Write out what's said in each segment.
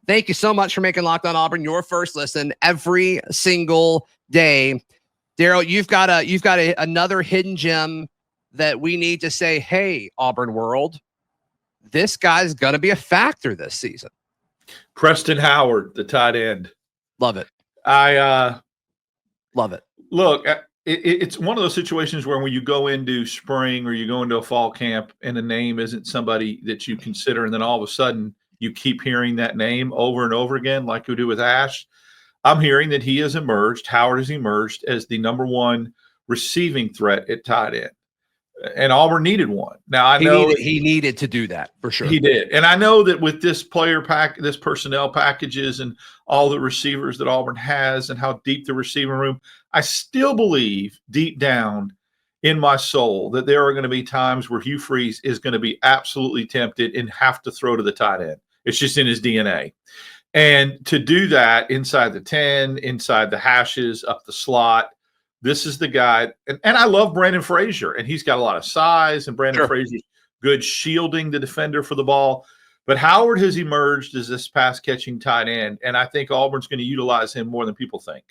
Thank you so much for making Locked On Auburn your first listen every single day. Daryl, you've got another hidden gem that we need to say, hey, Auburn world, this guy's going to be a factor this season. Preston Howard, the tight end. Love it. I love it. Look, it's one of those situations where when you go into spring or you go into a fall camp and a name isn't somebody that you consider, and then all of a sudden you keep hearing that name over and over again, like we do with Ash. I'm hearing that he has emerged, Howard has emerged as the number one receiving threat at tight end. And Auburn needed one. Now I know he needed to do that for sure. He did. And I know that with this this personnel packages and all the receivers that Auburn has and how deep the receiving room, I still believe deep down in my soul that there are going to be times where Hugh Freeze is going to be absolutely tempted and have to throw to the tight end. It's just in his DNA. And to do that inside the 10, inside the hashes, up the slot, this is the guy. And I love Brandon Frazier, and he's got a lot of size, and Brandon Frazier's good shielding the defender for the ball. But Howard has emerged as this pass-catching tight end, and I think Auburn's going to utilize him more than people think.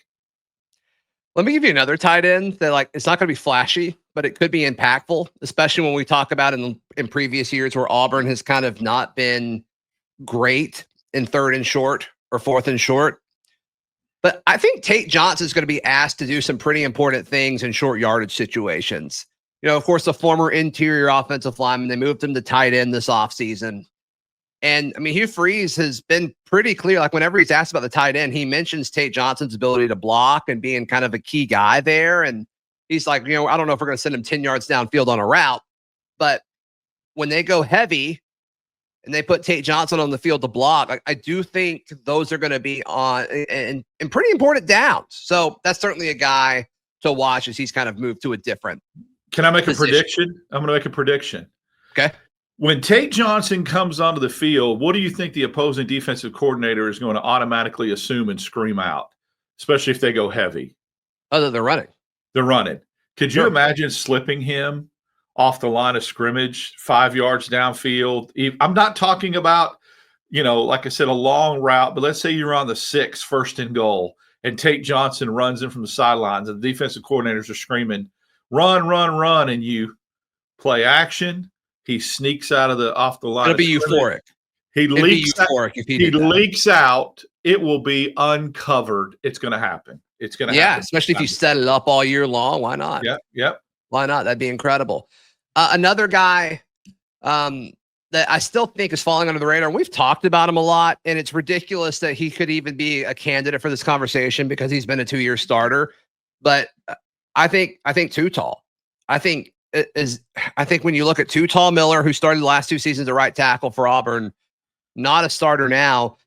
Let me give you another tight end that, it's not going to be flashy, but it could be impactful, especially when we talk about in previous years where Auburn has kind of not been great in third and short or fourth and short. But I think Tate Johnson is going to be asked to do some pretty important things in short yardage situations. Of course, the former interior offensive lineman, they moved him to tight end this offseason. And I mean, Hugh Freeze has been pretty clear. Like whenever he's asked about the tight end, he mentions Tate Johnson's ability to block and being kind of a key guy there. And he's like, I don't know if we're going to send him 10 yards downfield on a route, but when they go heavy and they put Tate Johnson on the field to block, I do think those are going to be on in pretty important downs. So that's certainly a guy to watch as he's kind of moved to a different. Can I make a prediction? I'm going to make a prediction. Okay. When Tate Johnson comes onto the field, what do you think the opposing defensive coordinator is going to automatically assume and scream out, especially if they go heavy? Oh, they're running. They're running. Could you imagine slipping him off the line of scrimmage, 5 yards downfield? I'm not talking about, like I said, a long route, but let's say you're on the 6, first and goal, and Tate Johnson runs in from the sidelines, and the defensive coordinators are screaming, run, run, run, and you play action. He sneaks out off the line. It'll be euphoric. He leaks out. It will be uncovered. It's going to happen. It's going to happen. Yeah, especially if you set it up all year long. Why not? Yep. Why not? That'd be incredible. Another guy that I still think is falling under the radar, and we've talked about him a lot, and it's ridiculous that he could even be a candidate for this conversation because he's been a 2-year starter. But I think Too Tall. I think when you look at Too Tall Miller, who started the last 2 seasons at right tackle for Auburn, not a starter now.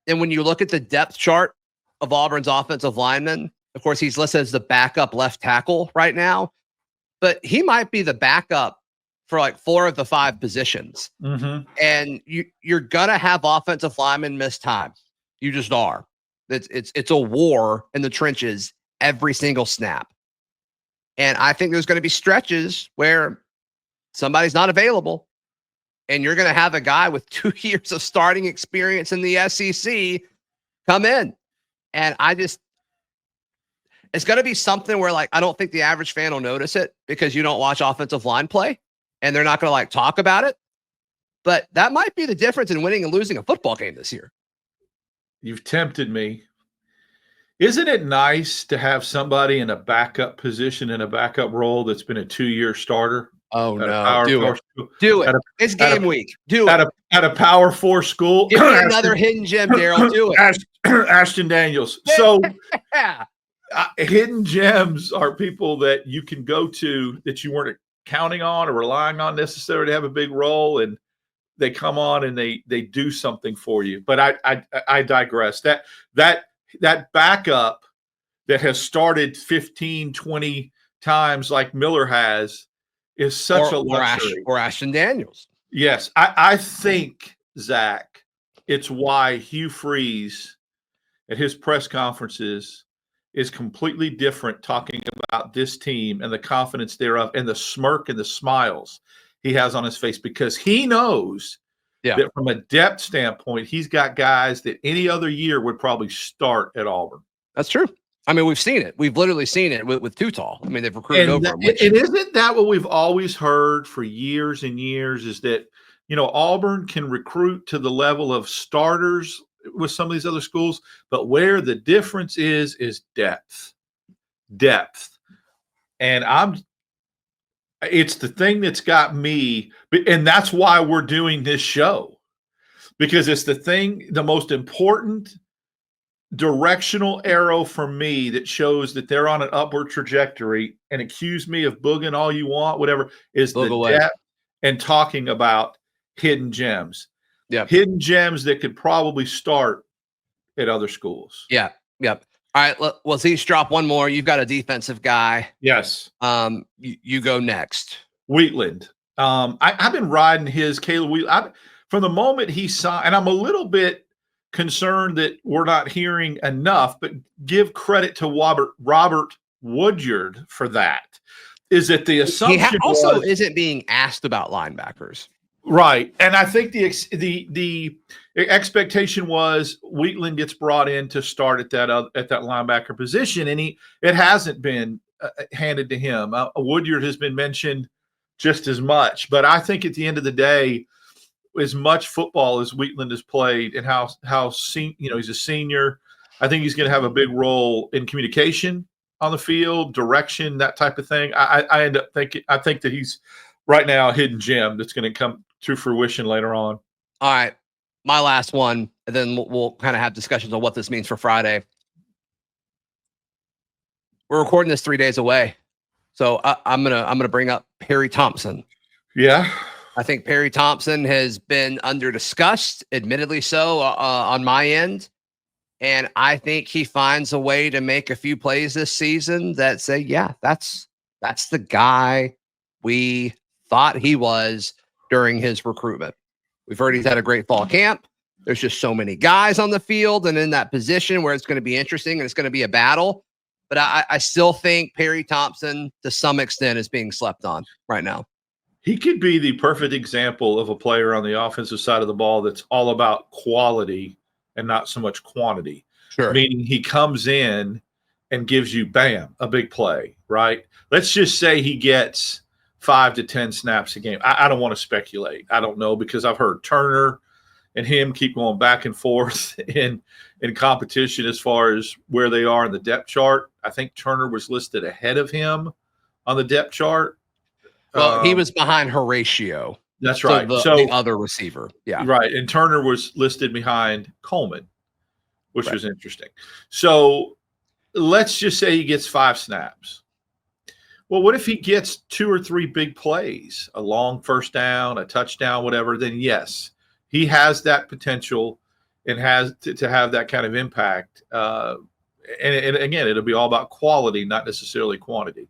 And when you look at the depth chart of Auburn's offensive linemen, of course, he's listed as the backup left tackle right now, but he might be the backup for 4 of the 5 positions. Mm-hmm. And you're going to have offensive linemen miss time. You just are. It's a war in the trenches every single snap. And I think there's going to be stretches where somebody's not available, and you're going to have a guy with 2 years of starting experience in the SEC come in. And it's going to be something where I don't think the average fan will notice it because you don't watch offensive line play and they're not going to talk about it. But that might be the difference in winning and losing a football game this year. You've tempted me. Isn't it nice to have somebody in a backup position, in a backup role that's been a 2-year starter? Oh, no. Do it. It's game week. Do it. At a Power 4 school. Give me another hidden gem, Daryl. Do it. Ashton Daniels. So hidden gems are people that you can go to that you weren't counting on or relying on necessarily to have a big role, and they come on and they do something for you. But I digress. That backup that has started 15, 20 times like Miller has is such a luxury. Or Ashton Daniels. Yes. I think, Zach, it's why Hugh Freeze at his press conferences is completely different talking about this team and the confidence thereof and the smirk and the smiles he has on his face, because he knows Yeah. that from a depth standpoint, he's got guys that any other year would probably start at Auburn. That's true. I mean, we've seen it. We've literally seen it with Tuttle. I mean, they've recruited over him. And isn't that what we've always heard for years and years is that, Auburn can recruit to the level of starters with some of these other schools, but where the difference is depth. And it's the thing that's got me, and that's why we're doing this show, because it's the most important directional arrow for me that shows that they're on an upward trajectory. And accuse me of booging all you want, whatever, is the depth and talking about hidden gems. Yeah. Hidden gems that could probably start at other schools. Yeah. Yep. All right. Well, Zeus, drop one more. You've got a defensive guy. Yes. You go next. Wheatland. I've been riding his Caleb Wheatland from the moment he signed, and I'm a little bit concerned that we're not hearing enough, but give credit to Robert Woodyard for that. Is that the assumption he also isn't being asked about linebackers. Right. And I think the expectation was Wheatland gets brought in to start at that linebacker position, and it hasn't been handed to him. Woodyard has been mentioned just as much, but I think at the end of the day, as much football as Wheatland has played and how he's a senior, I think he's going to have a big role in communication on the field, direction, that type of thing. I think that he's right now a hidden gem that's going to come to fruition later on. All right. My last one, and then we'll kind of have discussions on what this means for Friday. We're recording this 3 days away. So I'm gonna bring up Perry Thompson. Yeah. I think Perry Thompson has been under discussed, admittedly so, on my end. And I think he finds a way to make a few plays this season that say, yeah, that's the guy we thought he was during his recruitment. We've heard he's had a great fall camp. There's just so many guys on the field and in that position where it's going to be interesting and it's going to be a battle. But I still think Perry Thompson, to some extent, is being slept on right now. He could be the perfect example of a player on the offensive side of the ball that's all about quality and not so much quantity. Sure. Meaning he comes in and gives you, bam, a big play, right? Let's just say he gets 5 to 10 snaps a game. I don't want to speculate. I don't know, because I've heard Turner and him keep going back and forth in competition as far as where they are in the depth chart. I think Turner was listed ahead of him on the depth chart. Well, he was behind Horatio. That's right. So the other receiver. Yeah. Right. And Turner was listed behind Coleman, which was interesting. So let's just say he gets 5 snaps. Well, what if he gets 2 or 3 big plays, a long first down, a touchdown, whatever? Then yes, he has that potential and has to have that kind of impact. And again, it'll be all about quality, not necessarily quantity.